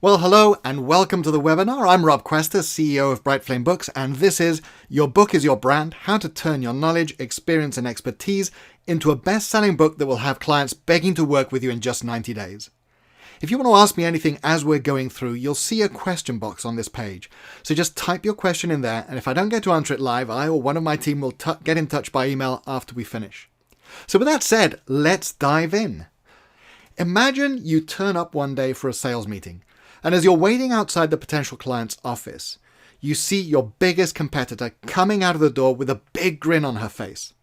Well, hello and welcome to the webinar. I'm Rob Quester, CEO of Bright Flame Books, and this is Your Book is Your Brand, How to Turn Your Knowledge, Experience and Expertise into a best-selling book that will have clients begging to work with you in just 90 days. If you want to ask me anything as we're going through, you'll see a question box on this page. So just type your question in there, and if I don't get to answer it live, I or one of my team will get in touch by email after we finish. So with that said, let's dive in. Imagine you turn up one day for a sales meeting. And as you're waiting outside the potential client's office, you see your biggest competitor coming out of the door with a big grin on her face.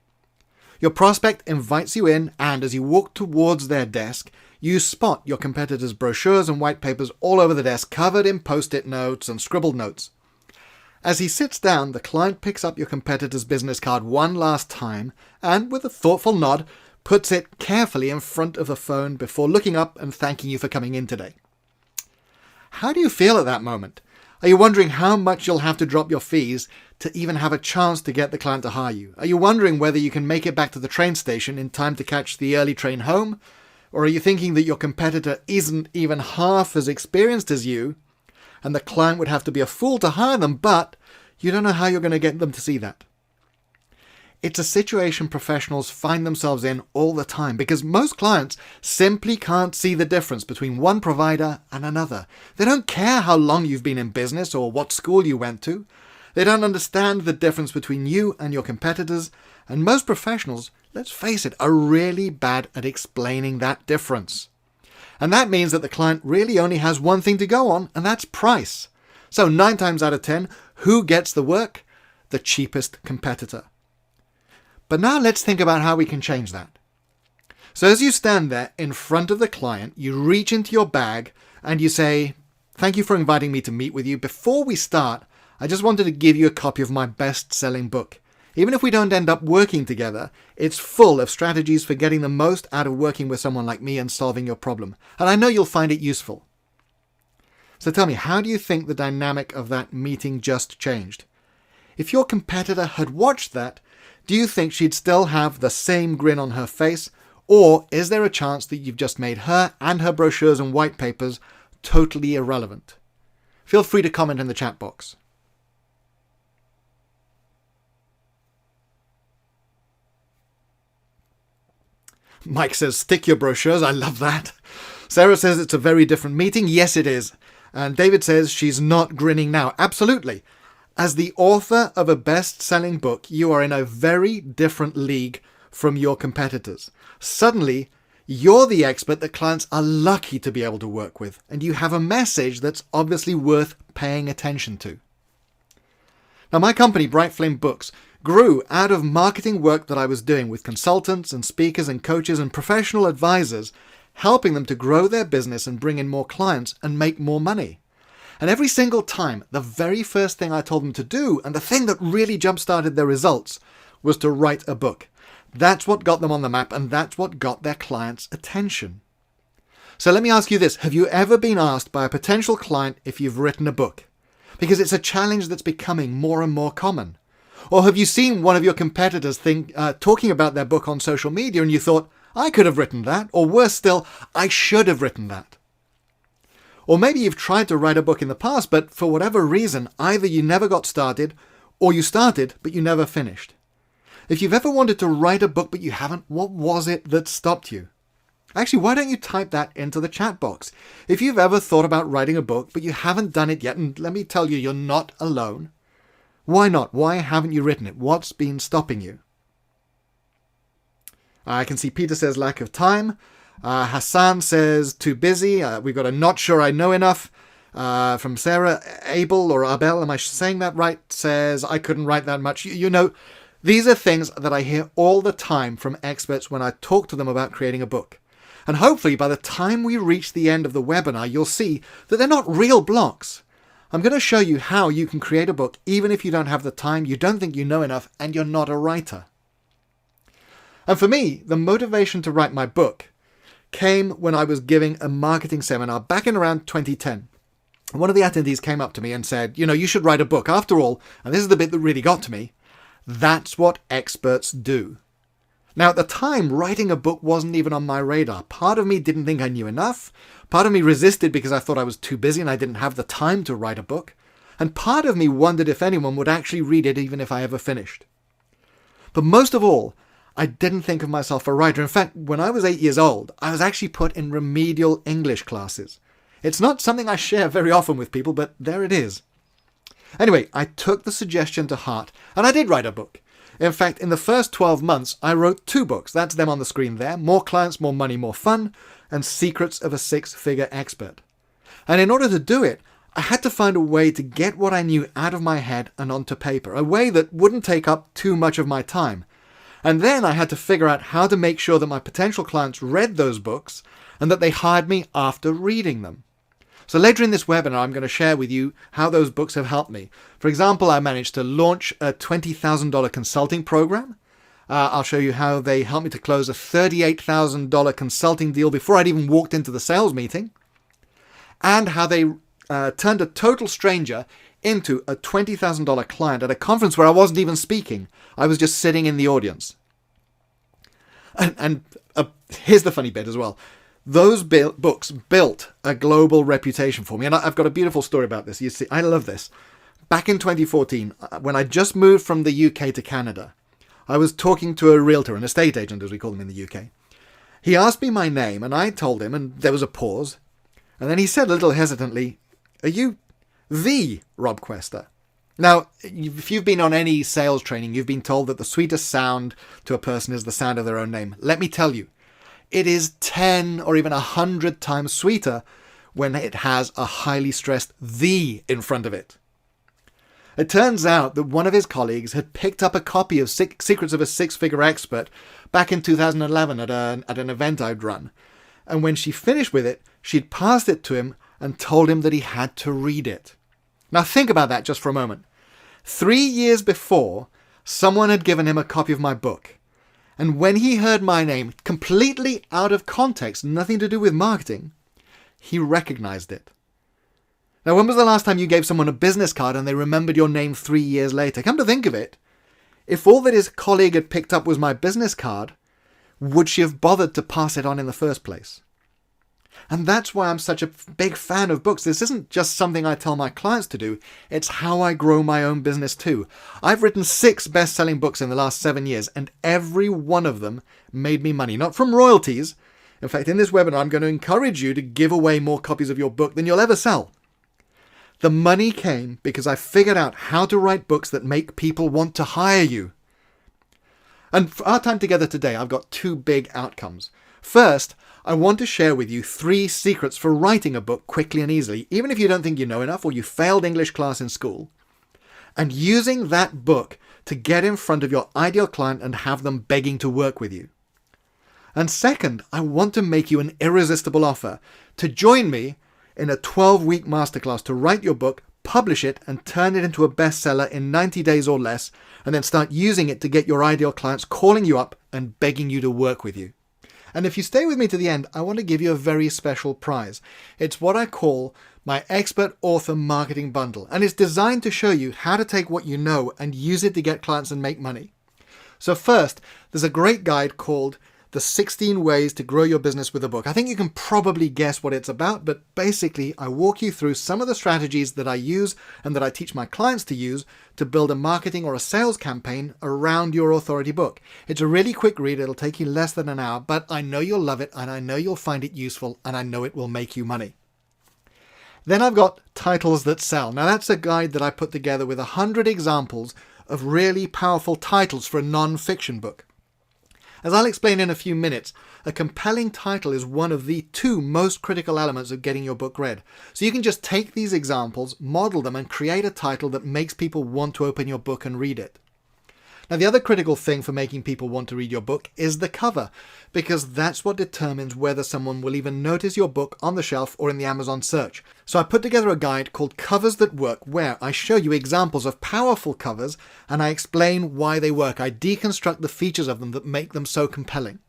Your prospect invites you in, and as you walk towards their desk, you spot your competitor's brochures and white papers all over the desk, covered in post-it notes and scribbled notes. As he sits down, the client picks up your competitor's business card one last time and, with a thoughtful nod, puts it carefully in front of the phone before looking up and thanking you for coming in today. How do you feel at that moment? Are you wondering how much you'll have to drop your fees to even have a chance to get the client to hire you? Are you wondering whether you can make it back to the train station in time to catch the early train home? Or are you thinking that your competitor isn't even half as experienced as you, and the client would have to be a fool to hire them, but you don't know how you're going to get them to see that? It's a situation professionals find themselves in all the time because most clients simply can't see the difference between one provider and another. They don't care how long you've been in business or what school you went to. They don't understand the difference between you and your competitors, and most professionals, let's face it, are really bad at explaining that difference. And that means that the client really only has one thing to go on, and that's price. So 9 times out of 10, who gets the work? The cheapest competitor. But now let's think about how we can change that. So as you stand there in front of the client, you reach into your bag and you say, "Thank you for inviting me to meet with you. Before we start, I just wanted to give you a copy of my best-selling book. Even if we don't end up working together, it's full of strategies for getting the most out of working with someone like me and solving your problem. And I know you'll find it useful." So tell me, how do you think the dynamic of that meeting just changed? If your competitor had watched that, do you think she'd still have the same grin on her face, or is there a chance that you've just made her and her brochures and white papers totally irrelevant? Feel free to comment in the chat box. Mike says, "Stick your brochures." I love that. Sarah says it's a very different meeting. Yes, it is. And David says she's not grinning now. Absolutely. As the author of a best-selling book, you are in a very different league from your competitors. Suddenly, you're the expert that clients are lucky to be able to work with, and you have a message that's obviously worth paying attention to. Now, my company, Bright Flame Books, grew out of marketing work that I was doing with consultants and speakers and coaches and professional advisors, helping them to grow their business and bring in more clients and make more money. And every single time, the very first thing I told them to do, and the thing that really jump-started their results, was to write a book. That's what got them on the map, and that's what got their clients' attention. So let me ask you this. Have you ever been asked by a potential client if you've written a book? Because it's a challenge that's becoming more and more common. Or have you seen one of your competitors talking about their book on social media and you thought, "I could have written that," or worse still, "I should have written that"? Or maybe you've tried to write a book in the past, but for whatever reason, either you never got started, or you started, but you never finished. If you've ever wanted to write a book, but you haven't, what was it that stopped you? Actually, why don't you type that into the chat box? If you've ever thought about writing a book, but you haven't done it yet, and let me tell you, you're not alone. Why not? Why haven't you written it? What's been stopping you? I can see Peter says lack of time. Hassan says too busy. We've got a not sure I know enough. From Sarah, Abel or Abel, am I saying that right? Says I couldn't write that much. You know, these are things that I hear all the time from experts when I talk to them about creating a book. And hopefully by the time we reach the end of the webinar, you'll see that they're not real blocks. I'm going to show you how you can create a book even if you don't have the time, you don't think you know enough, and you're not a writer. And for me, the motivation to write my book came when I was giving a marketing seminar back in around 2010. One of the attendees came up to me and said, "You should write a book. After all," and this is the bit that really got to me, "that's what experts do. Now, at the time, writing a book wasn't even on my radar. Part of me didn't think I knew enough. Part of me resisted because I thought I was too busy and I didn't have the time to write a book. And part of me wondered if anyone would actually read it even if I ever finished. But most of all, I didn't think of myself a writer. In fact, when I was 8 years old, I was actually put in remedial English classes. It's not something I share very often with people, but there it is. Anyway, I took the suggestion to heart, and I did write a book. In fact, in the first 12 months, I wrote 2 books. That's them on the screen there. More Clients, More Money, More Fun, and Secrets of a Six-Figure Expert. And in order to do it, I had to find a way to get what I knew out of my head and onto paper, a way that wouldn't take up too much of my time. And then I had to figure out how to make sure that my potential clients read those books and that they hired me after reading them. So later in this webinar, I'm going to share with you how those books have helped me. For example, I managed to launch a $20,000 consulting program. I'll show you how they helped me to close a $38,000 consulting deal before I'd even walked into the sales meeting. And how they turned a total stranger into a $20,000 client at a conference where I wasn't even speaking. I was just sitting in the audience. And here's the funny bit as well. Those books built a global reputation for me. And I've got a beautiful story about this. You see, I love this. Back in 2014, when I just moved from the UK to Canada, I was talking to a realtor, an estate agent, as we call them in the UK. He asked me my name, and I told him, and there was a pause. And then he said a little hesitantly, "Are you the Rob Quester?" Now, if you've been on any sales training, you've been told that the sweetest sound to a person is the sound of their own name. Let me tell you, it is 10 or even 100 times sweeter when it has a highly stressed "the" in front of it. It turns out that one of his colleagues had picked up a copy of Secrets of a Six-Figure Expert back in 2011 at an event I'd run. And when she finished with it, she'd passed it to him and told him that he had to read it. Now think about that just for a moment. 3 years before, someone had given him a copy of my book. And when he heard my name, completely out of context, nothing to do with marketing, he recognized it. Now, when was the last time you gave someone a business card and they remembered your name 3 years later? Come to think of it, if all that his colleague had picked up was my business card, would she have bothered to pass it on in the first place? And that's why I'm such a big fan of books. This isn't just something I tell my clients to do. It's how I grow my own business too. I've written 6 best-selling books in the last 7 years, and every one of them made me money. Not from royalties. In fact, in this webinar, I'm going to encourage you to give away more copies of your book than you'll ever sell. The money came because I figured out how to write books that make people want to hire you. And for our time together today, I've got 2 big outcomes. First, I want to share with you 3 secrets for writing a book quickly and easily, even if you don't think you know enough or you failed English class in school, and using that book to get in front of your ideal client and have them begging to work with you. And second, I want to make you an irresistible offer to join me in a 12-week masterclass to write your book, publish it, and turn it into a bestseller in 90 days or less, and then start using it to get your ideal clients calling you up and begging you to work with you. And if you stay with me to the end, I want to give you a very special prize. It's what I call my Expert Author Marketing Bundle, and it's designed to show you how to take what you know and use it to get clients and make money. So first, there's a great guide called The 16 Ways to Grow Your Business with a Book. I think you can probably guess what it's about, but basically I walk you through some of the strategies that I use and that I teach my clients to use to build a marketing or a sales campaign around your authority book. It's a really quick read. It'll take you less than an hour, but I know you'll love it and I know you'll find it useful and I know it will make you money. Then I've got Titles That Sell. Now that's a guide that I put together with 100 examples of really powerful titles for a non-fiction book. As I'll explain in a few minutes, a compelling title is one of the 2 most critical elements of getting your book read. So you can just take these examples, model them, and create a title that makes people want to open your book and read it. Now, the other critical thing for making people want to read your book is the cover, because that's what determines whether someone will even notice your book on the shelf or in the Amazon search. So I put together a guide called Covers That Work, where I show you examples of powerful covers and I explain why they work. I deconstruct the features of them that make them so compelling.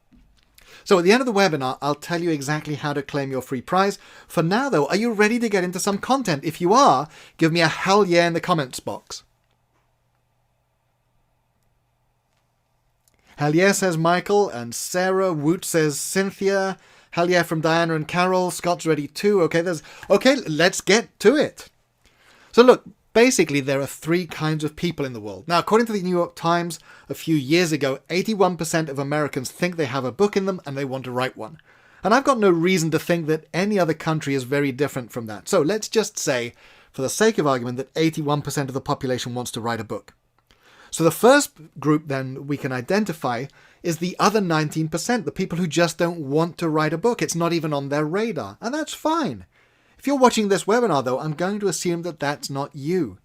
So at the end of the webinar, I'll tell you exactly how to claim your free prize. For now, though, are you ready to get into some content? If you are, give me a hell yeah in the comments box. Hell yeah, says Michael, and Sarah. Woot says Cynthia. Hell yeah from Diana and Carol. Scott's ready too. Okay, let's get to it. So look, basically there are three kinds of people in the world. Now, according to the New York Times, a few years ago, 81% of Americans think they have a book in them and they want to write one. And I've got no reason to think that any other country is very different from that. So let's just say, for the sake of argument, that 81% of the population wants to write a book. So the first group then we can identify is the other 19%, the people who just don't want to write a book. It's not even on their radar, and that's fine. If you're watching this webinar, though, I'm going to assume that that's not you.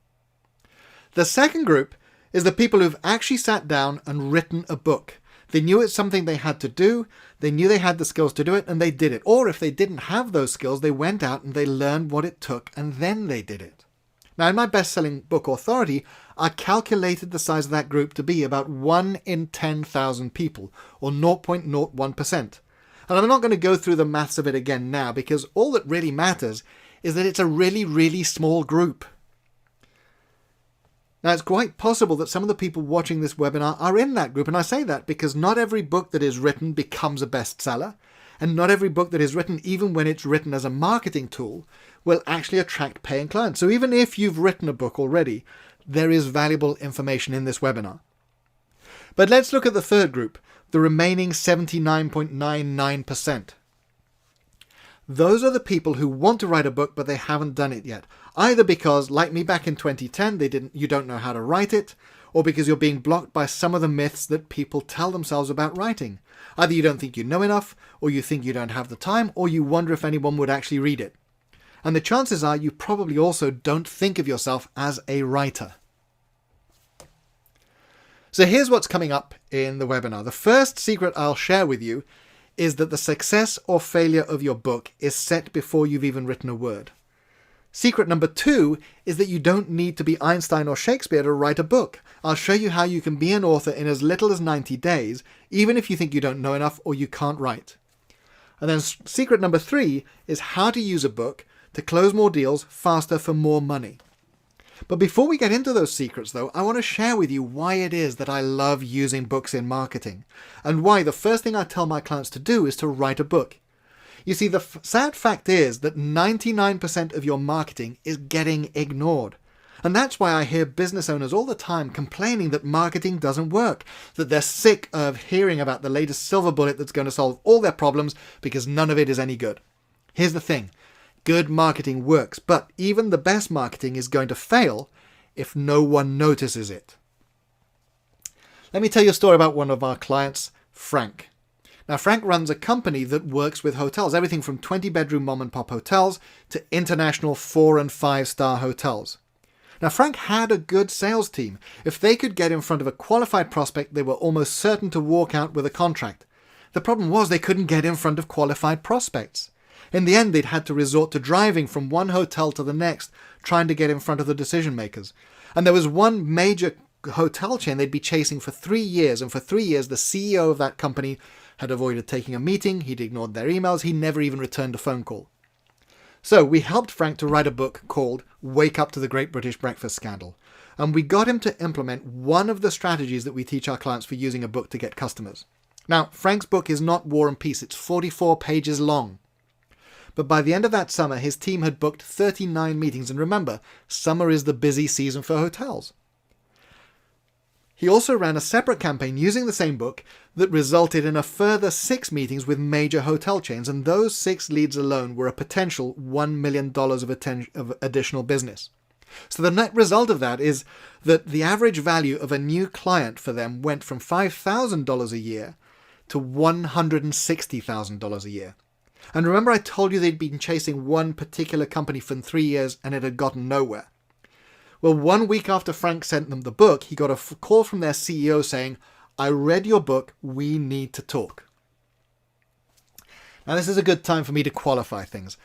The second group is the people who've actually sat down and written a book. They knew it's something they had to do, they knew they had the skills to do it, and they did it. Or if they didn't have those skills, they went out and they learned what it took, and then they did it. Now, in my best-selling book Authority, I calculated the size of that group to be about 1 in 10,000 people, or 0.01%. And I'm not going to go through the maths of it again now, because all that really matters is that it's a really, really small group. Now, it's quite possible that some of the people watching this webinar are in that group, and I say that because not every book that is written becomes a bestseller, and not every book that is written, even when it's written as a marketing tool, will actually attract paying clients. So even if you've written a book already, there is valuable information in this webinar. But let's look at the third group, the remaining 79.99%. Those are the people who want to write a book, but they haven't done it yet. Either because, like me back in 2010, you don't know how to write it, or because you're being blocked by some of the myths that people tell themselves about writing. Either you don't think you know enough, or you think you don't have the time, or you wonder if anyone would actually read it. And the chances are you probably also don't think of yourself as a writer. So here's what's coming up in the webinar. The first secret I'll share with you is that the success or failure of your book is set before you've even written a word. Secret number 2 is that you don't need to be Einstein or Shakespeare to write a book. I'll show you how you can be an author in as little as 90 days, even if you think you don't know enough or you can't write. And then secret number 3 is how to use a book to close more deals faster for more money. But before we get into those secrets, though, I want to share with you why it is that I love using books in marketing, and why the first thing I tell my clients to do is to write a book. You see, the sad fact is that 99% of your marketing is getting ignored. And that's why I hear business owners all the time complaining that marketing doesn't work, that they're sick of hearing about the latest silver bullet that's going to solve all their problems because none of it is any good. Here's the thing. Good marketing works, but even the best marketing is going to fail if no one notices it. Let me tell you a story about one of our clients, Frank. Now, Frank runs a company that works with hotels, everything from 20-bedroom mom-and-pop hotels to international 4- and 5-star hotels. Now, Frank had a good sales team. If they could get in front of a qualified prospect, they were almost certain to walk out with a contract. The problem was they couldn't get in front of qualified prospects. In the end, they'd had to resort to driving from one hotel to the next, trying to get in front of the decision makers. And there was one major hotel chain they'd be chasing for 3 years, and for 3 years the CEO of that company had avoided taking a meeting, he'd ignored their emails, he never even returned a phone call. So we helped Frank to write a book called Wake Up to the Great British Breakfast Scandal, and we got him to implement one of the strategies that we teach our clients for using a book to get customers. Now, Frank's book is not War and Peace, it's 44 pages long. But by the end of that summer, his team had booked 39 meetings, and remember, summer is the busy season for hotels. He also ran a separate campaign using the same book that resulted in a further 6 meetings with major hotel chains, and those 6 leads alone were a potential $1 million of additional business. So the net result of that is that the average value of a new client for them went from $5,000 a year to $160,000 a year. And remember I told you they'd been chasing one particular company for 3 years and it had gotten nowhere. Well, 1 week after Frank sent them the book, he got a call from their CEO saying, "I read your book, we need to talk." Now this is a good time for me to qualify things.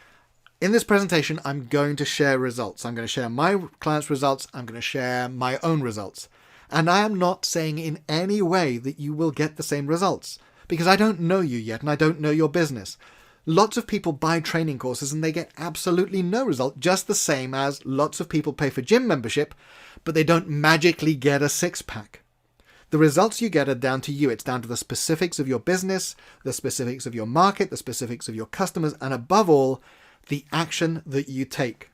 In this presentation, I'm going to share results. I'm going to share my clients' results. I'm going to share my own results. And I am not saying in any way that you will get the same results, because I don't know you yet and I don't know your business. Lots of people buy training courses and they get absolutely no result, just the same as lots of people pay for gym membership, but they don't magically get a 6-pack. The results you get are down to you. It's down to the specifics of your business, the specifics of your market, the specifics of your customers, and above all, the action that you take.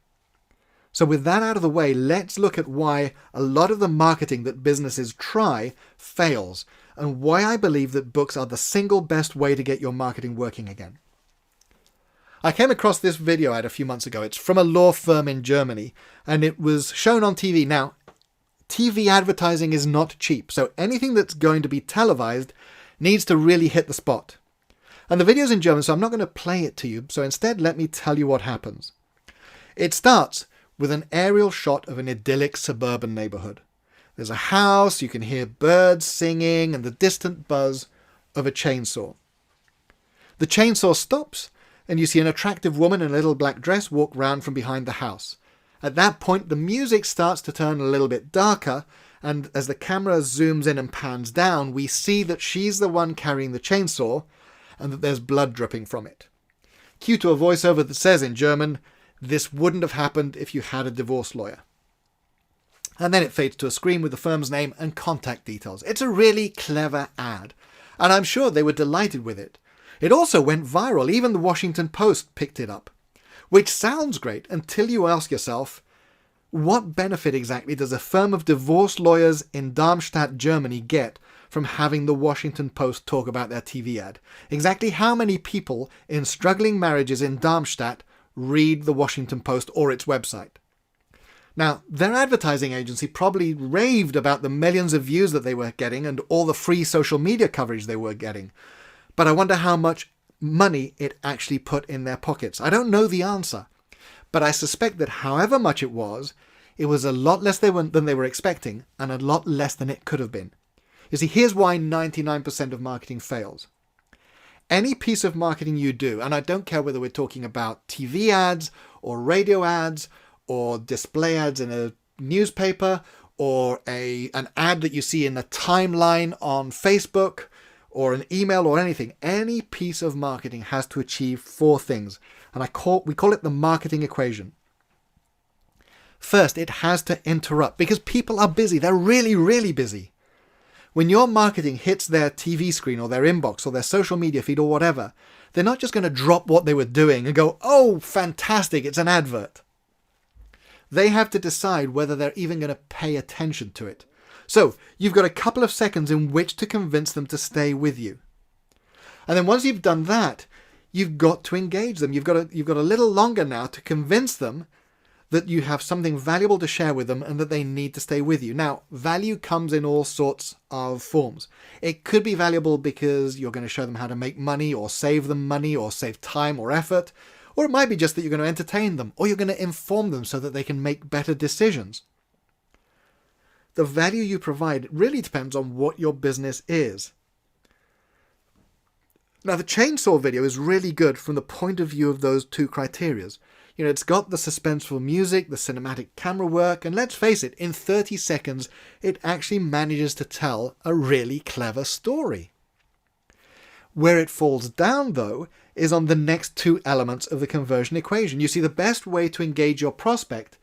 So with that out of the way, let's look at why a lot of the marketing that businesses try fails, and why I believe that books are the single best way to get your marketing working again. I came across this video ad a few months ago. It's from a law firm in Germany, and it was shown on TV. Now, TV advertising is not cheap, so anything that's going to be televised needs to really hit the spot. And the video's in German, so I'm not going to play it to you, so instead let me tell you what happens. It starts with an aerial shot of an idyllic suburban neighborhood. There's a house, you can hear birds singing, and the distant buzz of a chainsaw. The chainsaw stops, and you see an attractive woman in a little black dress walk round from behind the house. At that point, the music starts to turn a little bit darker, and as the camera zooms in and pans down, we see that she's the one carrying the chainsaw, and that there's blood dripping from it. Cue to a voiceover that says in German, "This wouldn't have happened if you had a divorce lawyer." And then it fades to a screen with the firm's name and contact details. It's a really clever ad, and I'm sure they were delighted with it. It also went viral. Even the Washington Post picked it up. Which sounds great until you ask yourself, what benefit exactly does a firm of divorce lawyers in Darmstadt, Germany get from having the Washington Post talk about their TV ad? Exactly how many people in struggling marriages in Darmstadt read the Washington Post or its website? Now, their advertising agency probably raved about the millions of views that they were getting and all the free social media coverage they were getting. But I wonder how much money it actually put in their pockets. I don't know the answer, but I suspect that however much it was a lot less than they were expecting, and a lot less than it could have been. You see, here's why 99% of marketing fails. Any piece of marketing you do, and I don't care whether we're talking about TV ads or radio ads or display ads in a newspaper or an ad that you see in a timeline on Facebook or an email or anything, any piece of marketing has to achieve four things. And we call it the marketing equation. First, it has to interrupt because people are busy. They're really, really busy. When your marketing hits their TV screen or their inbox or their social media feed or whatever, they're not just going to drop what they were doing and go, "Oh, fantastic, it's an advert." They have to decide whether they're even going to pay attention to it. So you've got a couple of seconds in which to convince them to stay with you. And then once you've done that, you've got to engage them. You've got a little longer now to convince them that you have something valuable to share with them and that they need to stay with you. Now, value comes in all sorts of forms. It could be valuable because you're going to show them how to make money or save them money or save time or effort. Or it might be just that you're going to entertain them or you're going to inform them so that they can make better decisions. The value you provide really depends on what your business is. Now, the chainsaw video is really good from the point of view of those two criteria. You know, it's got the suspenseful music, the cinematic camera work, and let's face it, in 30 seconds, it actually manages to tell a really clever story. Where it falls down, though, is on the next two elements of the conversion equation. You see, the best way to engage your prospect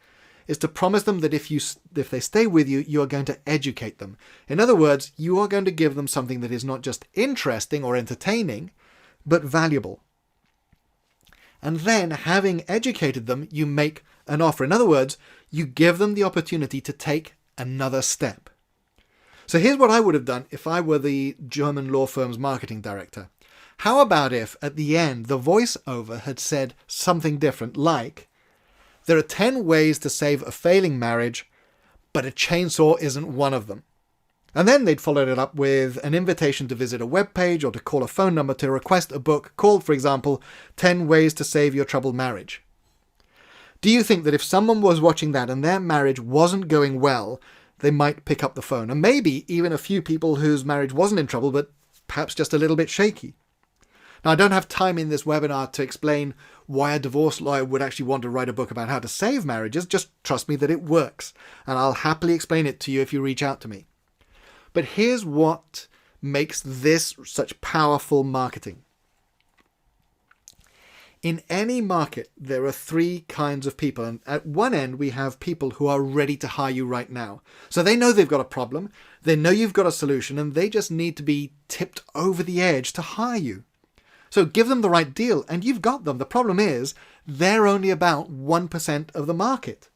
is to promise them that if they stay with you, you are going to educate them. In other words, you are going to give them something that is not just interesting or entertaining, but valuable. And then, having educated them, you make an offer. In other words, you give them the opportunity to take another step. So here's what I would have done if I were the German law firm's marketing director. How about if, at the end, the voiceover had said something different, like, "There are 10 ways to save a failing marriage, but a chainsaw isn't one of them." And then they'd followed it up with an invitation to visit a webpage or to call a phone number to request a book called, for example, 10 Ways to Save Your Troubled Marriage. Do you think that if someone was watching that and their marriage wasn't going well, they might pick up the phone? And maybe even a few people whose marriage wasn't in trouble, but perhaps just a little bit shaky. Now, I don't have time in this webinar to explain why a divorce lawyer would actually want to write a book about how to save marriages. Just trust me that it works, and I'll happily explain it to you if you reach out to me. But here's what makes this such powerful marketing. In any market, there are three kinds of people. And at one end, we have people who are ready to hire you right now. So they know they've got a problem, they know you've got a solution, and they just need to be tipped over the edge to hire you. So give them the right deal, and you've got them. The problem is, they're only about 1% of the market.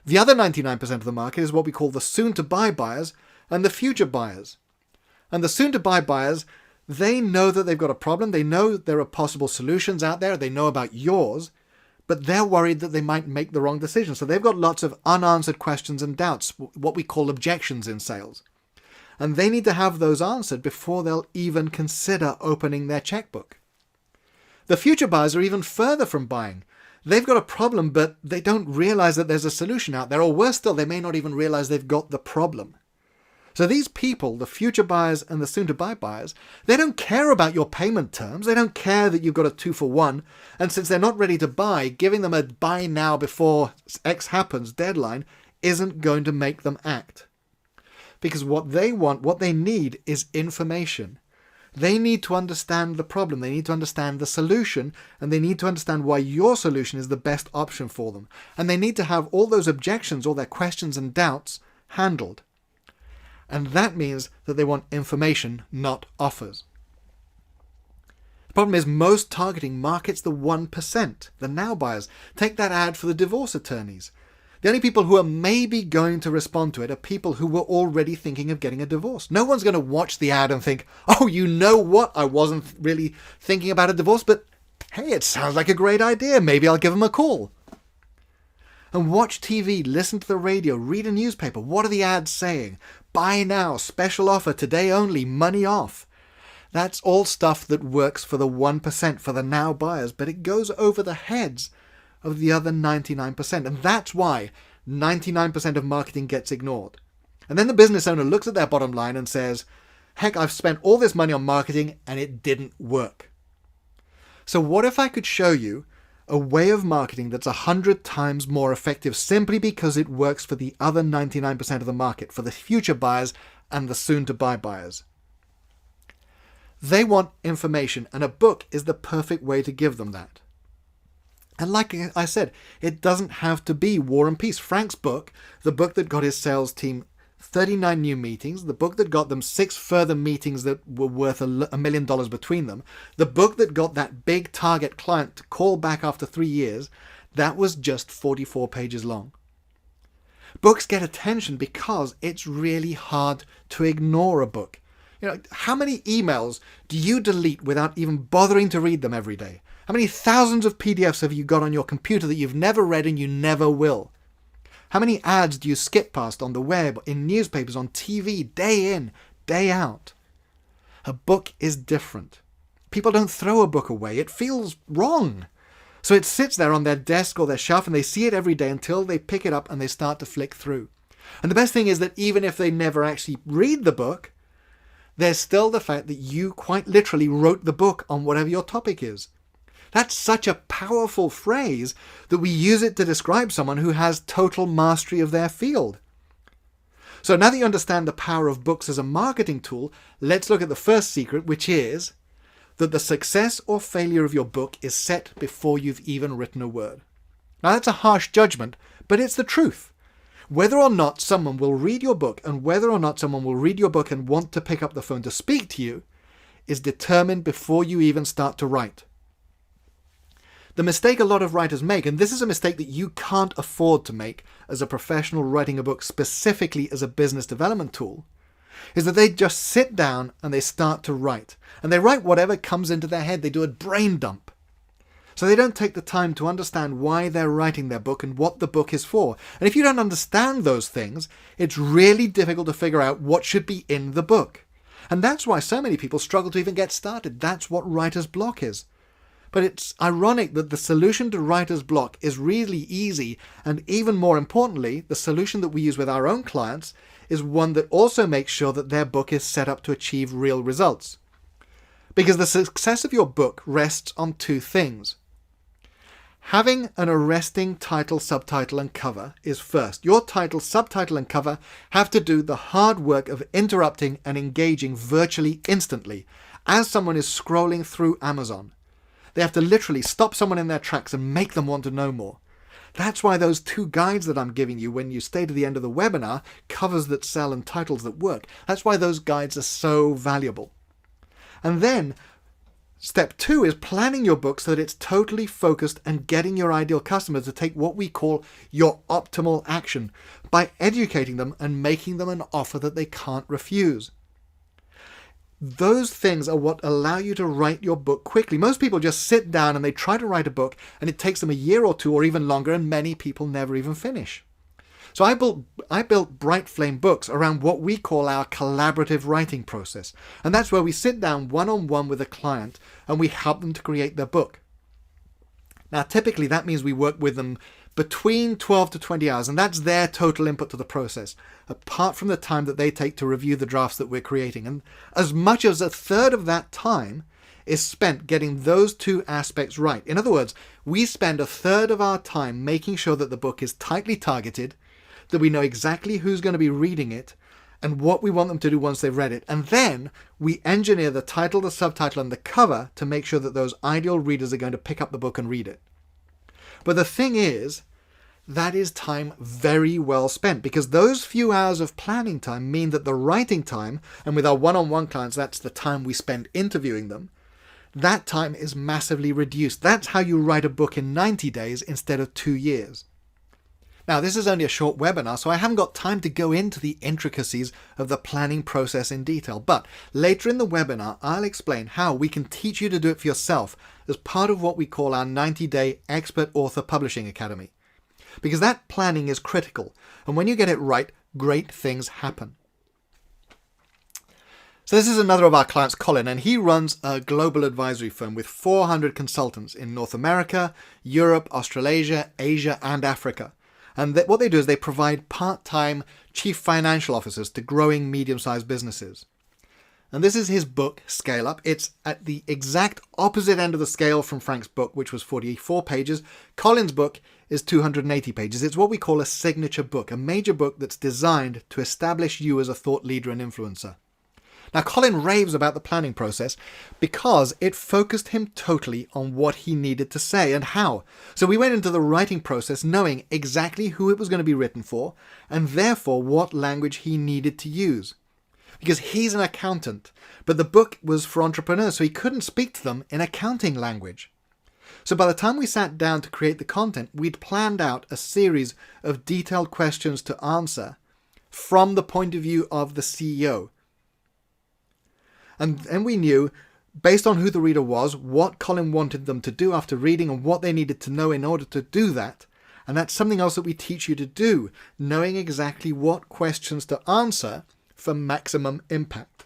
The other 99% of the market is what we call the soon-to-buy buyers and the future buyers. And the soon-to-buy buyers, they know that they've got a problem, they know there are possible solutions out there, they know about yours, but they're worried that they might make the wrong decision. So they've got lots of unanswered questions and doubts, what we call objections in sales. And they need to have those answered before they'll even consider opening their checkbook. The future buyers are even further from buying. They've got a problem, but they don't realize that there's a solution out there, or worse still, they may not even realize they've got the problem. So these people, the future buyers and the soon-to-buy buyers, they don't care about your payment terms. They don't care that you've got a 2-for-1. And since they're not ready to buy, giving them a buy now before X happens deadline isn't going to make them act. Because what they want, what they need is information. They need to understand the problem. They need to understand the solution. And they need to understand why your solution is the best option for them. And they need to have all those objections, all their questions and doubts handled. And that means that they want information, not offers. The problem is most targeting markets the 1%, the now buyers. Take that ad for the divorce attorneys. The only people who are maybe going to respond to it are people who were already thinking of getting a divorce. No one's going to watch the ad and think, oh, you know what? I wasn't really thinking about a divorce, but hey, it sounds like a great idea. Maybe I'll give them a call. And watch TV, listen to the radio, read a newspaper. What are the ads saying? Buy now, special offer, today only, money off. That's all stuff that works for the 1%, for the now buyers, but it goes over the heads of the other 99%. And that's why 99% of marketing gets ignored. And then the business owner looks at their bottom line and says, heck, I've spent all this money on marketing and it didn't work. So what if I could show you a way of marketing that's 100 times more effective simply because it works for the other 99% of the market, for the future buyers and the soon-to-buy buyers? They want information, and a book is the perfect way to give them that. And like I said, it doesn't have to be War and Peace. Frank's book, the book that got his sales team 39 new meetings, the book that got them 6 further meetings that were worth $1 million between them, the book that got that big target client to call back after 3 years, that was just 44 pages long. Books get attention because it's really hard to ignore a book. You know, how many emails do you delete without even bothering to read them every day? How many thousands of PDFs have you got on your computer that you've never read and you never will? How many ads do you skip past on the web, in newspapers, on TV, day in, day out? A book is different. People don't throw a book away. It feels wrong. So it sits there on their desk or their shelf and they see it every day until they pick it up and they start to flick through. And the best thing is that even if they never actually read the book, there's still the fact that you quite literally wrote the book on whatever your topic is. That's such a powerful phrase that we use it to describe someone who has total mastery of their field. So now that you understand the power of books as a marketing tool, let's look at the first secret, which is that the success or failure of your book is set before you've even written a word. Now that's a harsh judgment, but it's the truth. Whether or not someone will read your book and whether or not someone will read your book and want to pick up the phone to speak to you is determined before you even start to write. The mistake a lot of writers make, and this is a mistake that you can't afford to make as a professional writing a book specifically as a business development tool, is that they just sit down and they start to write. And they write whatever comes into their head. They do a brain dump. So they don't take the time to understand why they're writing their book and what the book is for. And if you don't understand those things, it's really difficult to figure out what should be in the book. And that's why so many people struggle to even get started. That's what writer's block is. But it's ironic that the solution to writer's block is really easy, and even more importantly, the solution that we use with our own clients is one that also makes sure that their book is set up to achieve real results. Because the success of your book rests on 2 things. Having an arresting title, subtitle, and cover is first. Your title, subtitle, and cover have to do the hard work of interrupting and engaging virtually instantly as someone is scrolling through Amazon. They have to literally stop someone in their tracks and make them want to know more. That's why those 2 guides that I'm giving you when you stay to the end of the webinar, covers that sell and titles that work, that's why those guides are so valuable. And then step 2 is planning your book so that it's totally focused and getting your ideal customer to take what we call your optimal action by educating them and making them an offer that they can't refuse. Those things are what allow you to write your book quickly. Most people just sit down and they try to write a book and it takes them a year or 2 or even longer, and many people never even finish. So I built Bright Flame Books around what we call our collaborative writing process. And that's where we sit down one-on-one with a client and we help them to create their book. Now, typically that means we work with them between 12 to 20 hours, and that's their total input to the process, apart from the time that they take to review the drafts that we're creating. And as much as 1/3 of that time is spent getting those 2 aspects right. In other words, we spend 1/3 of our time making sure that the book is tightly targeted, that we know exactly who's going to be reading it, and what we want them to do once they've read it. And then we engineer the title, the subtitle, and the cover to make sure that those ideal readers are going to pick up the book and read it. But the thing is, that is time very well spent, because those few hours of planning time mean that the writing time, and with our one-on-one clients, that's the time we spend interviewing them, that time is massively reduced. That's how you write a book in 90 days instead of 2 years. Now, this is only a short webinar, so I haven't got time to go into the intricacies of the planning process in detail. But later in the webinar, I'll explain how we can teach you to do it for yourself as part of what we call our 90-day Expert Author Publishing Academy. Because that planning is critical, and when you get it right, great things happen. So this is another of our clients, Colin, and he runs a global advisory firm with 400 consultants in North America, Europe, Australasia, Asia, and Africa. And what they do is they provide part-time chief financial officers to growing medium-sized businesses. And this is his book, Scale Up. It's at the exact opposite end of the scale from Frank's book, which was 44 pages. Colin's book is 280 pages. It's what we call a signature book, a major book that's designed to establish you as a thought leader and influencer. Now, Colin raves about the planning process because it focused him totally on what he needed to say and how. So we went into the writing process knowing exactly who it was going to be written for, and therefore what language he needed to use. Because he's an accountant, but the book was for entrepreneurs, so he couldn't speak to them in accounting language. So by the time we sat down to create the content, we'd planned out a series of detailed questions to answer from the point of view of the CEO. And we knew, based on who the reader was, what Colin wanted them to do after reading and what they needed to know in order to do that. And that's something else that we teach you to do, knowing exactly what questions to answer for maximum impact.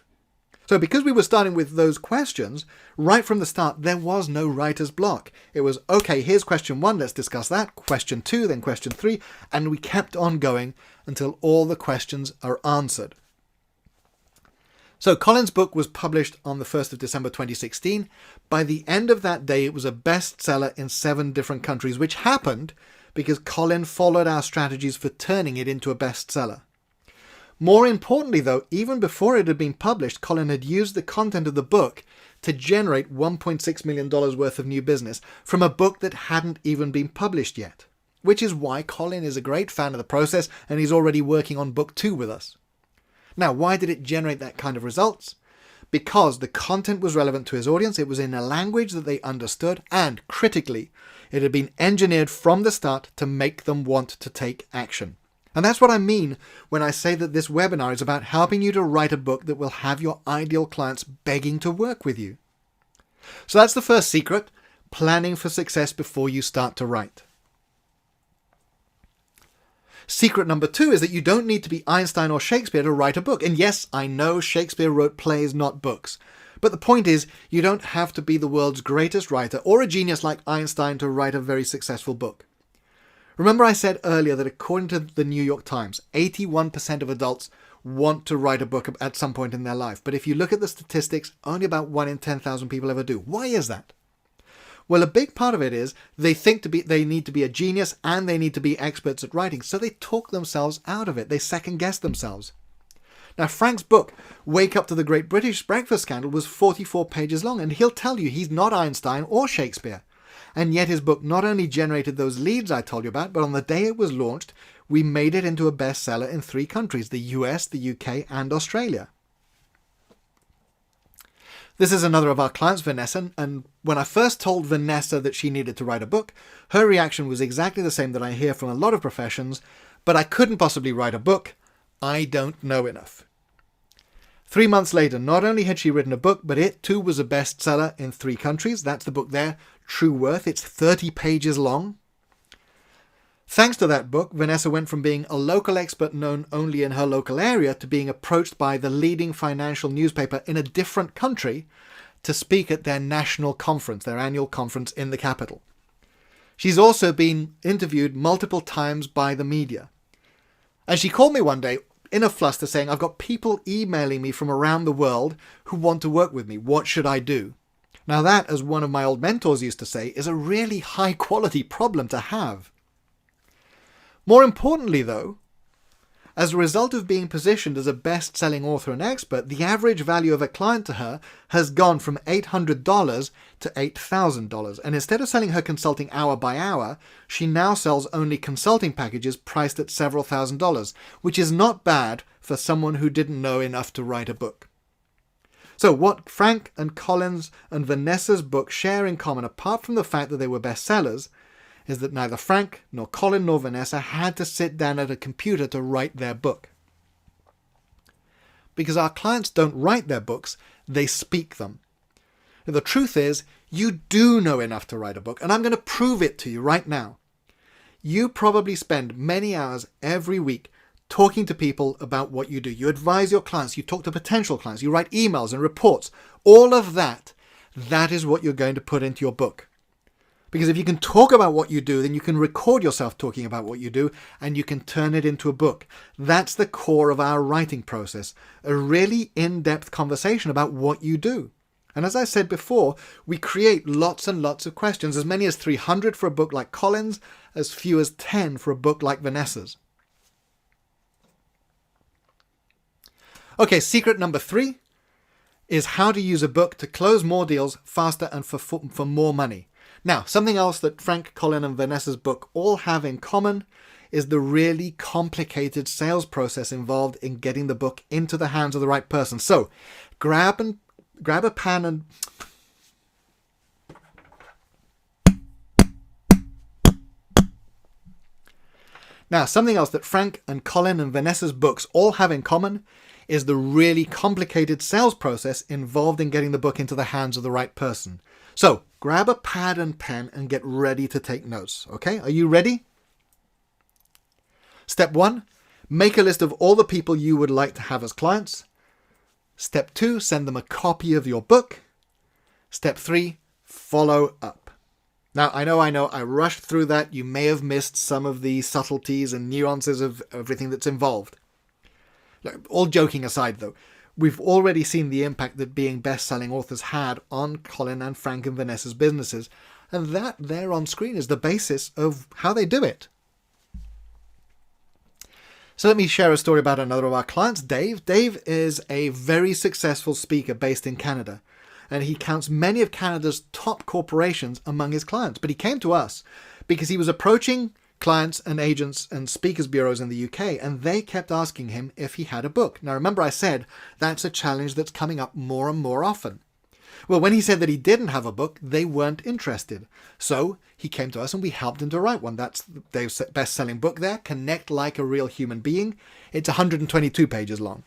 So because we were starting with those questions, right from the start, there was no writer's block. It was, okay, here's question 1, let's discuss that. Question 2, then question 3, and we kept on going until all the questions are answered. So Colin's book was published on the 1st of December 2016. By the end of that day, it was a bestseller in 7 different countries, which happened because Colin followed our strategies for turning it into a bestseller. More importantly, though, even before it had been published, Colin had used the content of the book to generate $1.6 million worth of new business from a book that hadn't even been published yet, which is why Colin is a great fan of the process and he's already working on book 2 with us. Now, why did it generate that kind of results? Because the content was relevant to his audience, it was in a language that they understood, and critically, it had been engineered from the start to make them want to take action. And that's what I mean when I say that this webinar is about helping you to write a book that will have your ideal clients begging to work with you. So that's the first secret, planning for success before you start to write. Secret number 2 is that you don't need to be Einstein or Shakespeare to write a book. And yes, I know Shakespeare wrote plays, not books. But the point is, you don't have to be the world's greatest writer or a genius like Einstein to write a very successful book. Remember I said earlier that according to the New York Times, 81% of adults want to write a book at some point in their life. But if you look at the statistics, only about 1 in 10,000 people ever do. Why is that? Well, a big part of it is they think they need to be a genius and they need to be experts at writing, so they talk themselves out of it. They second guess themselves. Now, Frank's book, Wake Up to the Great British Breakfast Scandal, was 44 pages long, and he'll tell you he's not Einstein or Shakespeare. And yet his book not only generated those leads I told you about, but on the day it was launched, we made it into a bestseller in 3 countries, the US, the UK, and Australia. This is another of our clients, Vanessa, and when I first told Vanessa that she needed to write a book, her reaction was exactly the same that I hear from a lot of professions, but I couldn't possibly write a book. I don't know enough. 3 months later, not only had she written a book, but it too was a bestseller in 3 countries. That's the book there, True Worth. It's 30 pages long. Thanks to that book, Vanessa went from being a local expert known only in her local area to being approached by the leading financial newspaper in a different country to speak at their national conference, their annual conference in the capital. She's also been interviewed multiple times by the media. And she called me one day in a fluster saying, I've got people emailing me from around the world who want to work with me. What should I do? Now that, as one of my old mentors used to say, is a really high quality problem to have. More importantly, though, as a result of being positioned as a best-selling author and expert, the average value of a client to her has gone from $800 to $8,000. And instead of selling her consulting hour by hour, she now sells only consulting packages priced at several $1,000s, which is not bad for someone who didn't know enough to write a book. So what Frank and Colin's and Vanessa's book share in common, apart from the fact that they were bestsellers, is that neither Frank, nor Colin, nor Vanessa had to sit down at a computer to write their book. Because our clients don't write their books, they speak them. The truth is, you do know enough to write a book, and I'm going to prove it to you right now. You probably spend many hours every week talking to people about what you do. You advise your clients, you talk to potential clients, you write emails and reports. All of that is what you're going to put into your book. Because if you can talk about what you do, then you can record yourself talking about what you do, and you can turn it into a book. That's the core of our writing process, a really in-depth conversation about what you do. And as I said before, we create lots and lots of questions, as many as 300 for a book like Colin's, as few as 10 for a book like Vanessa's. Okay, secret number 3 is how to use a book to close more deals faster and for more money. Now, something else that Frank, Colin, and Vanessa's book all have in common is the really complicated sales process involved in getting the book into the hands of the right person. So, grab a pen and... Now, something else that Frank and Colin and Vanessa's books all have in common is the really complicated sales process involved in getting the book into the hands of the right person. So, grab a pad and pen and get ready to take notes, okay? Are you ready? Step 1, make a list of all the people you would like to have as clients. Step 2, send them a copy of your book. Step 3, follow up. Now, I know, I rushed through that. You may have missed some of the subtleties and nuances of everything that's involved. All joking aside, though, we've already seen the impact that being best-selling authors had on Colin and Frank and Vanessa's businesses, and that there on screen is the basis of how they do it. So let me share a story about another of our clients, Dave. Dave is a very successful speaker based in Canada, and he counts many of Canada's top corporations among his clients. But he came to us because he was approaching clients and agents and speakers bureaus in the UK, and they kept asking him if he had a book. Now, remember I said that's a challenge that's coming up more and more often. Well, when he said that he didn't have a book, they weren't interested. So he came to us and we helped him to write one. That's Dave's best-selling book there, Connect Like a Real Human Being. It's 122 pages long.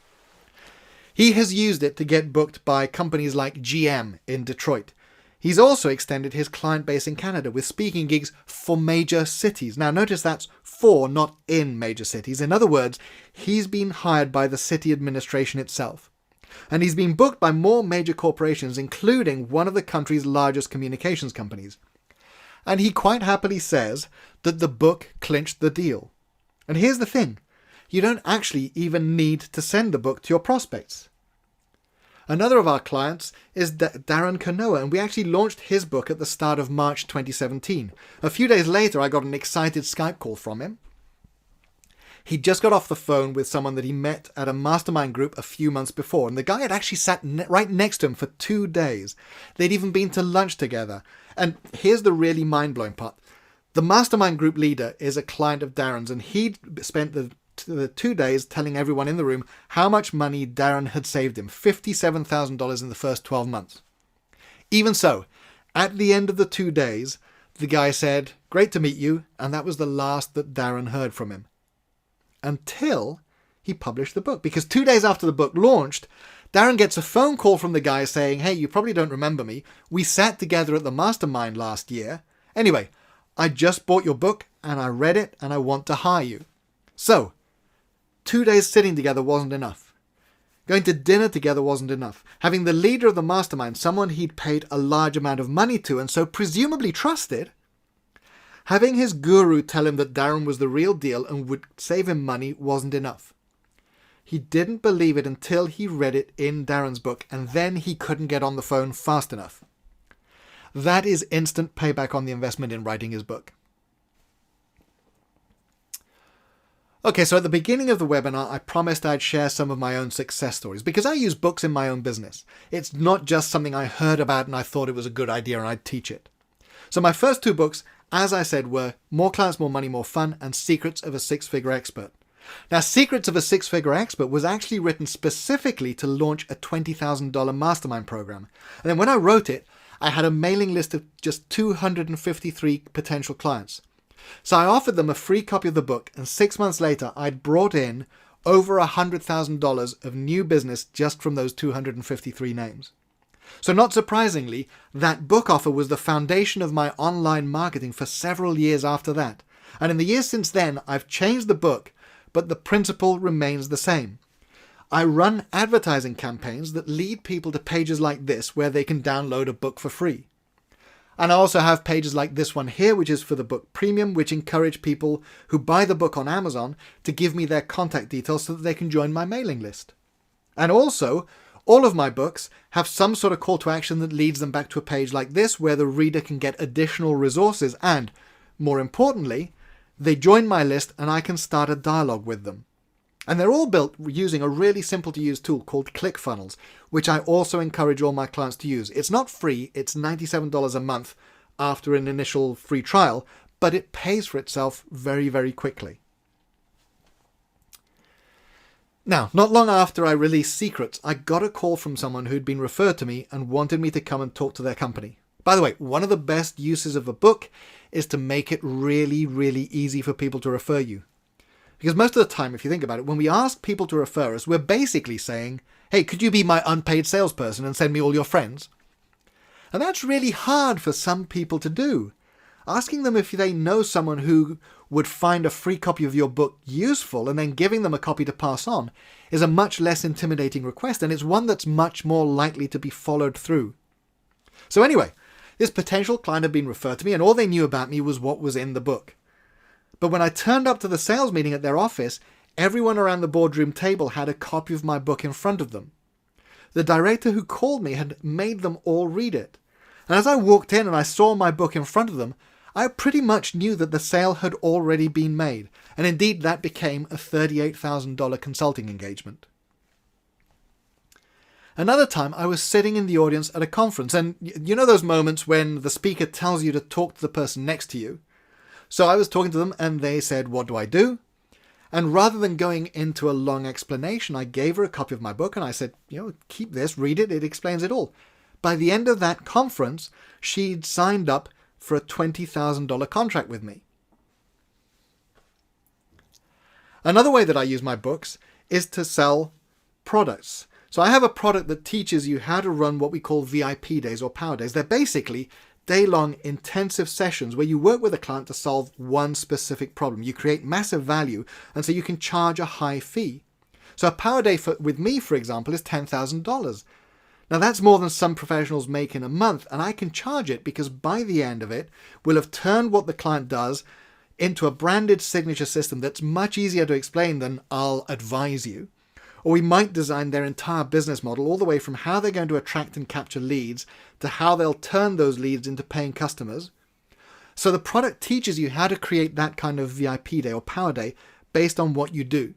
He has used it to get booked by companies like GM in Detroit. He's also extended his client base in Canada with speaking gigs for major cities. Now, notice that's for, not in major cities. In other words, he's been hired by the city administration itself. And he's been booked by more major corporations, including one of the country's largest communications companies. And he quite happily says that the book clinched the deal. And here's the thing. You don't actually even need to send the book to your prospects. Another of our clients is Darren Kanoa, and we actually launched his book at the start of March 2017. A few days later, I got an excited Skype call from him. He just got off the phone with someone that he met at a mastermind group a few months before, and the guy had actually sat right next to him for 2 days. They'd even been to lunch together. And here's the really mind-blowing part. The mastermind group leader is a client of Darren's, and he'd spent the 2 days telling everyone in the room how much money Darren had saved him, $57,000 in the first 12 months. Even so, at the end of the 2 days, the guy said, "Great to meet you," and that was the last that Darren heard from him. Until he published the book. Because 2 days after the book launched, Darren gets a phone call from the guy saying, "Hey, you probably don't remember me. We sat together at the mastermind last year. Anyway, I just bought your book and I read it and I want to hire you." So, 2 days sitting together wasn't enough. Going to dinner together wasn't enough. Having the leader of the mastermind, someone he'd paid a large amount of money to and so presumably trusted, having his guru tell him that Darren was the real deal and would save him money wasn't enough. He didn't believe it until he read it in Darren's book, and then he couldn't get on the phone fast enough. That is instant payback on the investment in writing his book. Okay, so at the beginning of the webinar, I promised I'd share some of my own success stories because I use books in my own business. It's not just something I heard about and I thought it was a good idea and I'd teach it. So my first 2 books, as I said, were More Clients, More Money, More Fun and Secrets of a Six-Figure Expert. Now, Secrets of a Six-Figure Expert was actually written specifically to launch a $20,000 mastermind program. And then when I wrote it, I had a mailing list of just 253 potential clients. So I offered them a free copy of the book, and 6 months later, I'd brought in over $100,000 of new business just from those 253 names. So not surprisingly, that book offer was the foundation of my online marketing for several years after that. And in the years since then, I've changed the book, but the principle remains the same. I run advertising campaigns that lead people to pages like this where they can download a book for free. And I also have pages like this one here, which is for the book premium, which encourage people who buy the book on Amazon to give me their contact details so that they can join my mailing list. And also, all of my books have some sort of call to action that leads them back to a page like this where the reader can get additional resources and, more importantly, they join my list and I can start a dialogue with them. And they're all built using a really simple to use tool called ClickFunnels, which I also encourage all my clients to use. It's not free, it's $97 a month after an initial free trial, but it pays for itself very, very quickly. Now, not long after I released Secrets, I got a call from someone who'd been referred to me and wanted me to come and talk to their company. By the way, one of the best uses of a book is to make it really, really easy for people to refer you. Because most of the time, if you think about it, when we ask people to refer us, we're basically saying, "Hey, could you be my unpaid salesperson and send me all your friends?" And that's really hard for some people to do. Asking them if they know someone who would find a free copy of your book useful and then giving them a copy to pass on is a much less intimidating request, and it's one that's much more likely to be followed through. So anyway, this potential client had been referred to me and all they knew about me was what was in the book. But when I turned up to the sales meeting at their office, everyone around the boardroom table had a copy of my book in front of them. The director who called me had made them all read it. And as I walked in and I saw my book in front of them, I pretty much knew that the sale had already been made. And indeed, that became a $38,000 consulting engagement. Another time, I was sitting in the audience at a conference, and you know those moments when the speaker tells you to talk to the person next to you? So I was talking to them and they said, "What do I do?" And rather than going into a long explanation, I gave her a copy of my book and I said, keep this, read it, it explains it all. By the end of that conference, she'd signed up for a $20,000 contract with me. Another way that I use my books is to sell products. So I have a product that teaches you how to run what we call VIP days or power days. They're basically day-long intensive sessions where you work with a client to solve one specific problem. You create massive value, and so you can charge a high fee. So a power day with me, for example, is $10,000. Now that's more than some professionals make in a month, and I can charge it because by the end of it, we'll have turned what the client does into a branded signature system that's much easier to explain than "I'll advise you." Or we might design their entire business model all the way from how they're going to attract and capture leads to how they'll turn those leads into paying customers. So the product teaches you how to create that kind of VIP day or power day based on what you do.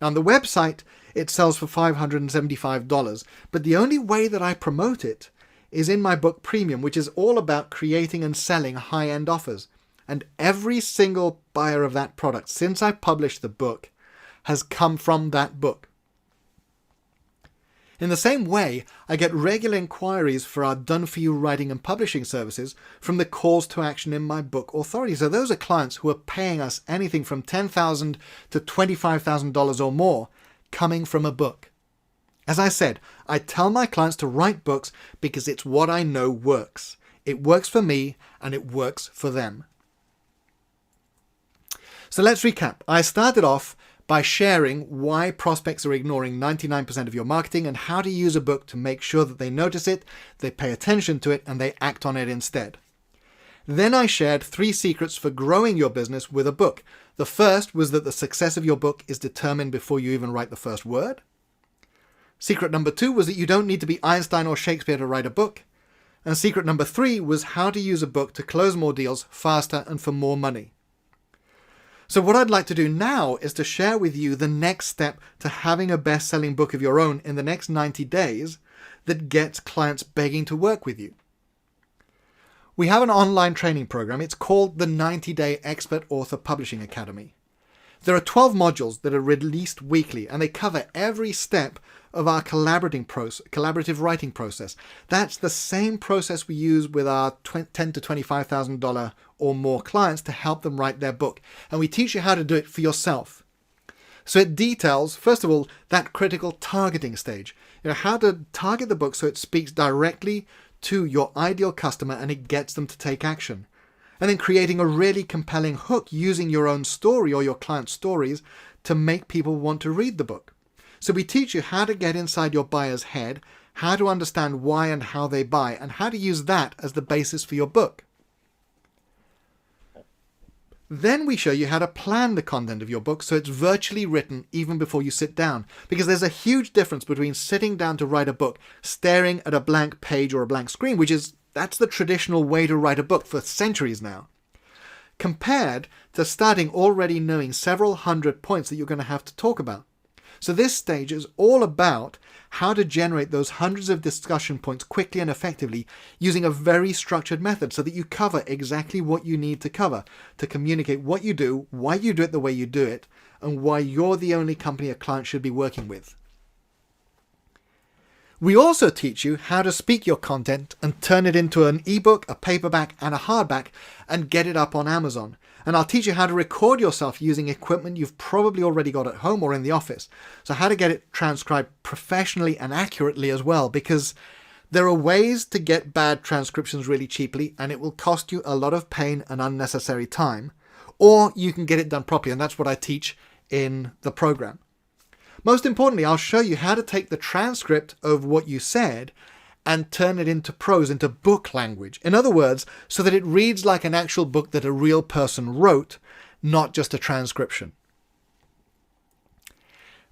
Now, on the website, it sells for $575, but the only way that I promote it is in my book Premium, which is all about creating and selling high-end offers. And every single buyer of that product since I published the book has come from that book. In the same way, I get regular inquiries for our done-for-you writing and publishing services from the calls to action in my book Authority. So those are clients who are paying us anything from $10,000 to $25,000 or more coming from a book. As I said, I tell my clients to write books because it's what I know works. It works for me and it works for them. So let's recap. I started off by sharing why prospects are ignoring 99% of your marketing and how to use a book to make sure that they notice it, they pay attention to it, and they act on it instead. Then I shared 3 secrets for growing your business with a book. The first was that the success of your book is determined before you even write the first word. Secret number 2 was that you don't need to be Einstein or Shakespeare to write a book. And secret number 3 was how to use a book to close more deals faster and for more money. So what I'd like to do now is to share with you the next step to having a best-selling book of your own in the next 90 days that gets clients begging to work with you. We have an online training program. It's called the 90-Day Expert Author Publishing Academy. There are 12 modules that are released weekly, and they cover every step of our collaborative writing process. That's the same process we use with our $10,000 to $25,000 or more clients to help them write their book. And we teach you how to do it for yourself. So it details, first of all, that critical targeting stage. How to target the book so it speaks directly to your ideal customer and it gets them to take action. And then creating a really compelling hook using your own story or your client's stories to make people want to read the book. So we teach you how to get inside your buyer's head, how to understand why and how they buy, and how to use that as the basis for your book. Then we show you how to plan the content of your book so it's virtually written even before you sit down. Because there's a huge difference between sitting down to write a book, staring at a blank page or a blank screen, that's the traditional way to write a book for centuries now, compared to starting already knowing several hundred points that you're going to have to talk about. So this stage is all about how to generate those hundreds of discussion points quickly and effectively using a very structured method so that you cover exactly what you need to cover to communicate what you do, why you do it the way you do it, and why you're the only company a client should be working with. We also teach you how to speak your content and turn it into an ebook, a paperback, and a hardback and get it up on Amazon. And I'll teach you how to record yourself using equipment you've probably already got at home or in the office. So how to get it transcribed professionally and accurately as well, because there are ways to get bad transcriptions really cheaply and it will cost you a lot of pain and unnecessary time. Or you can get it done properly, and that's what I teach in the program. Most importantly, I'll show you how to take the transcript of what you said and turn it into prose, into book language. In other words, so that it reads like an actual book that a real person wrote, not just a transcription.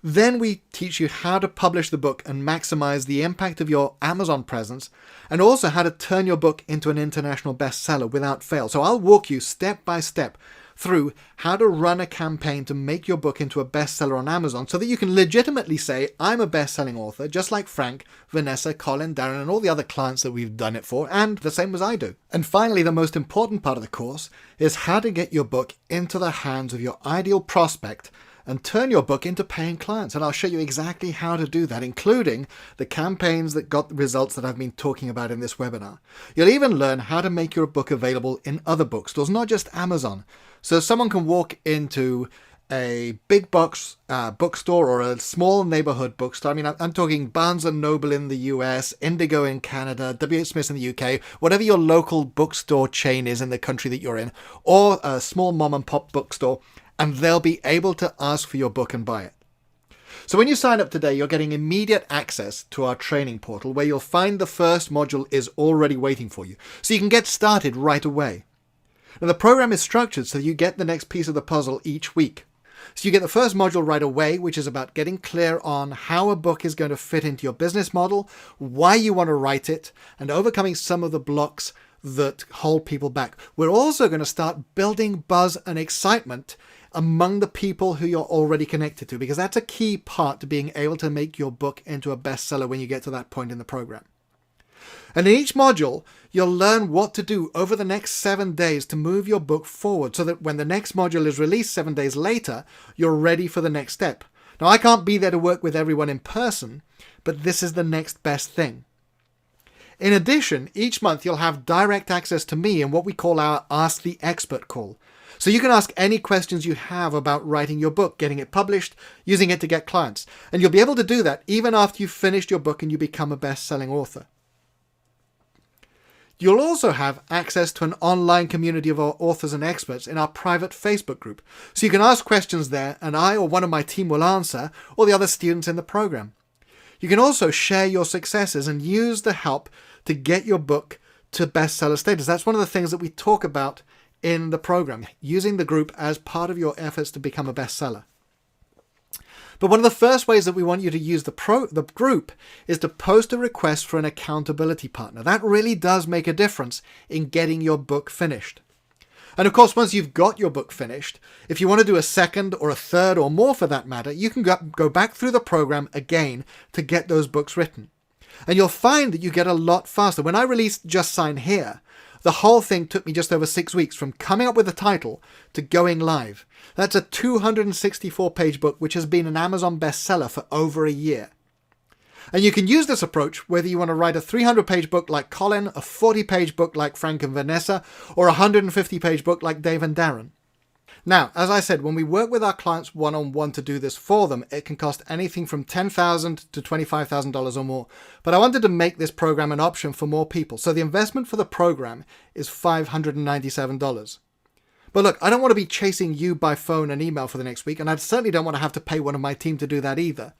Then we teach you how to publish the book and maximize the impact of your Amazon presence, and also how to turn your book into an international bestseller without fail. So I'll walk you step by step through how to run a campaign to make your book into a bestseller on Amazon so that you can legitimately say, I'm a best-selling author, just like Frank, Vanessa, Colin, Darren, and all the other clients that we've done it for, and the same as I do. And finally, the most important part of the course is how to get your book into the hands of your ideal prospect and turn your book into paying clients. And I'll show you exactly how to do that, including the campaigns that got the results that I've been talking about in this webinar. You'll even learn how to make your book available in other bookstores, not just Amazon. So someone can walk into a big box bookstore or a small neighborhood bookstore. I mean, I'm talking Barnes & Noble in the US, Indigo in Canada, W.H. Smith in the UK, whatever your local bookstore chain is in the country that you're in, or a small mom and pop bookstore, and they'll be able to ask for your book and buy it. So when you sign up today, you're getting immediate access to our training portal where you'll find the first module is already waiting for you. So you can get started right away. Now the program is structured so you get the next piece of the puzzle each week. So you get the first module right away, which is about getting clear on how a book is going to fit into your business model, why you want to write it, and overcoming some of the blocks that hold people back. We're also going to start building buzz and excitement among the people who you're already connected to, because that's a key part to being able to make your book into a bestseller when you get to that point in the program. And in each module, you'll learn what to do over the next 7 days to move your book forward so that when the next module is released 7 days later, you're ready for the next step. Now, I can't be there to work with everyone in person, but this is the next best thing. In addition, each month you'll have direct access to me in what we call our Ask the Expert call. So you can ask any questions you have about writing your book, getting it published, using it to get clients. And you'll be able to do that even after you've finished your book and you become a best-selling author. You'll also have access to an online community of our authors and experts in our private Facebook group. So you can ask questions there and I or one of my team will answer, or the other students in the program. You can also share your successes and use the help to get your book to bestseller status. That's one of the things that we talk about in the program, using the group as part of your efforts to become a bestseller. But one of the first ways that we want you to use the group is to post a request for an accountability partner. That really does make a difference in getting your book finished. And of course, once you've got your book finished, if you want to do a second or a third or more for that matter, you can go back through the program again to get those books written. And you'll find that you get a lot faster. When I released Just Sign Here, the whole thing took me just over 6 weeks from coming up with the title to going live. That's a 264-page book, which has been an Amazon bestseller for over a year. And you can use this approach whether you want to write a 300-page book like Colin, a 40-page book like Frank and Vanessa, or a 150-page book like Dave and Darren. Now, as I said, when we work with our clients one-on-one to do this for them, it can cost anything from $10,000 to $25,000 or more. But I wanted to make this program an option for more people. So the investment for the program is $597. But look, I don't want to be chasing you by phone and email for the next week, and I certainly don't want to have to pay one of my team to do that either.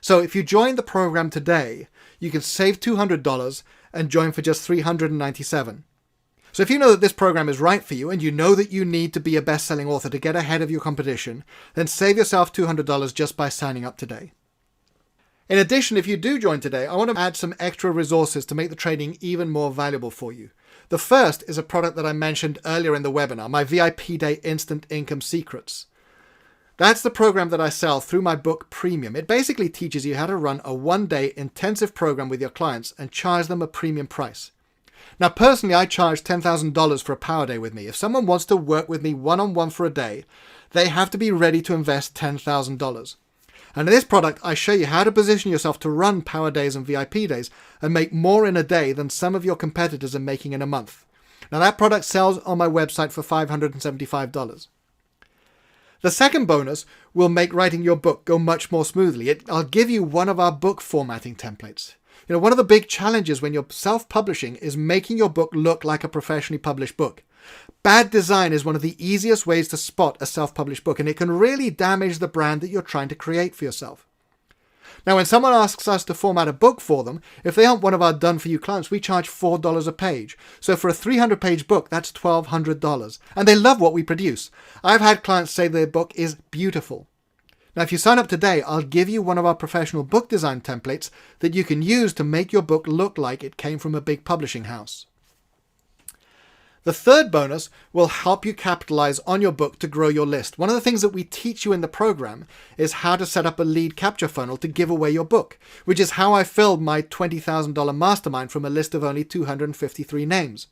So if you join the program today, you can save $200 and join for just $397. So if you know that this program is right for you and you know that you need to be a best-selling author to get ahead of your competition, then save yourself $200 just by signing up today. In addition, if you do join today, I want to add some extra resources to make the training even more valuable for you. The first is a product that I mentioned earlier in the webinar, my VIP Day Instant Income Secrets. That's the program that I sell through my book Premium. It basically teaches you how to run a one-day intensive program with your clients and charge them a premium price. Now, personally, I charge $10,000 for a power day with me. If someone wants to work with me one-on-one for a day, they have to be ready to invest $10,000. And in this product, I show you how to position yourself to run power days and VIP days and make more in a day than some of your competitors are making in a month. Now, that product sells on my website for $575. The second bonus will make writing your book go much more smoothly. I'll give you one of our book formatting templates. One of the big challenges when you're self-publishing is making your book look like a professionally published book. Bad design is one of the easiest ways to spot a self-published book, and it can really damage the brand that you're trying to create for yourself. Now, when someone asks us to format a book for them, if they aren't one of our done-for-you clients, we charge $4 a page. So for a 300-page book, that's $1,200. And they love what we produce. I've had clients say their book is beautiful. Now, if you sign up today, I'll give you one of our professional book design templates that you can use to make your book look like it came from a big publishing house. The third bonus will help you capitalize on your book to grow your list. One of the things that we teach you in the program is how to set up a lead capture funnel to give away your book, which is how I filled my $20,000 mastermind from a list of only 253 names.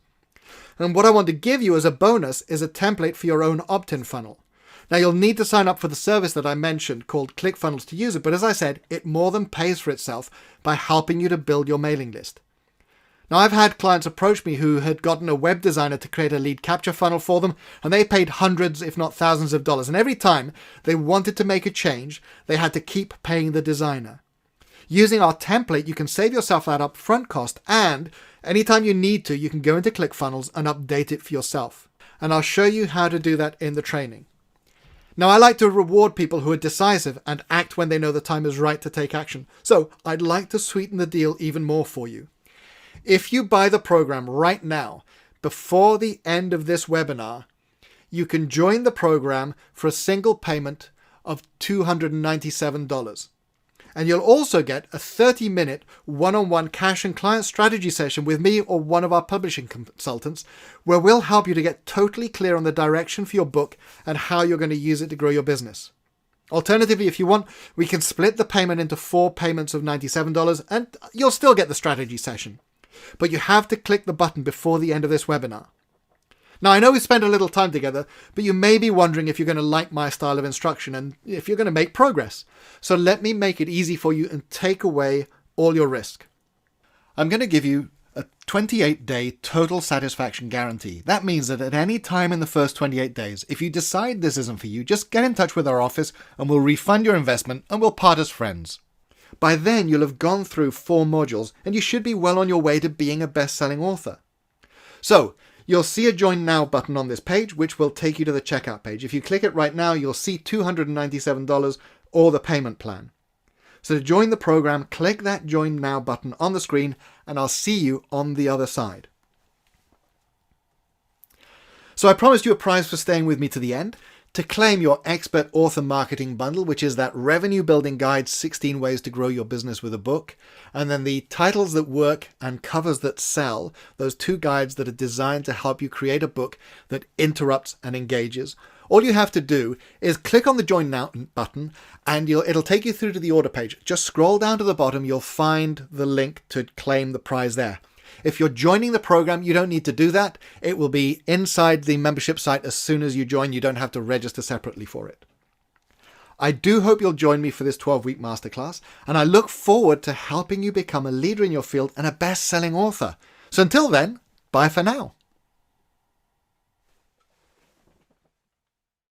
And what I want to give you as a bonus is a template for your own opt-in funnel. Now, you'll need to sign up for the service that I mentioned called ClickFunnels to use it, but as I said, it more than pays for itself by helping you to build your mailing list. Now, I've had clients approach me who had gotten a web designer to create a lead capture funnel for them, and they paid hundreds, if not thousands of dollars. And every time they wanted to make a change, they had to keep paying the designer. Using our template, you can save yourself that upfront cost, and anytime you need to, you can go into ClickFunnels and update it for yourself. And I'll show you how to do that in the training. Now, I like to reward people who are decisive and act when they know the time is right to take action. So I'd like to sweeten the deal even more for you. If you buy the program right now, before the end of this webinar, you can join the program for a single payment of $297. And you'll also get a 30-minute one-on-one cash and client strategy session with me or one of our publishing consultants, where we'll help you to get totally clear on the direction for your book and how you're going to use it to grow your business. Alternatively, if you want, we can split the payment into 4 payments of $97 and you'll still get the strategy session. But you have to click the button before the end of this webinar. Now, I know we spent a little time together, but you may be wondering if you're going to like my style of instruction and if you're going to make progress. So let me make it easy for you and take away all your risk. I'm going to give you a 28-day total satisfaction guarantee. That means that at any time in the first 28 days, if you decide this isn't for you, just get in touch with our office and we'll refund your investment and we'll part as friends. By then, you'll have gone through 4 modules and you should be well on your way to being a best-selling author. So, you'll see a Join Now button on this page, which will take you to the checkout page. If you click it right now, you'll see $297 or the payment plan. So to join the program, click that Join Now button on the screen, and I'll see you on the other side. So I promised you a prize for staying with me to the end. To claim your Expert Author Marketing Bundle, which is that revenue building guide, 16 ways to grow your business with a book, and then the Titles That Work and Covers That Sell, those 2 guides that are designed to help you create a book that interrupts and engages. All you have to do is click on the Join Now button and it'll take you through to the order page. Just scroll down to the bottom, you'll find the link to claim the prize there. If you're joining the program, you don't need to do that. It will be inside the membership site as soon as you join. You don't have to register separately for it. I do hope you'll join me for this 12-week masterclass, and I look forward to helping you become a leader in your field and a best-selling author. So until then, bye for now.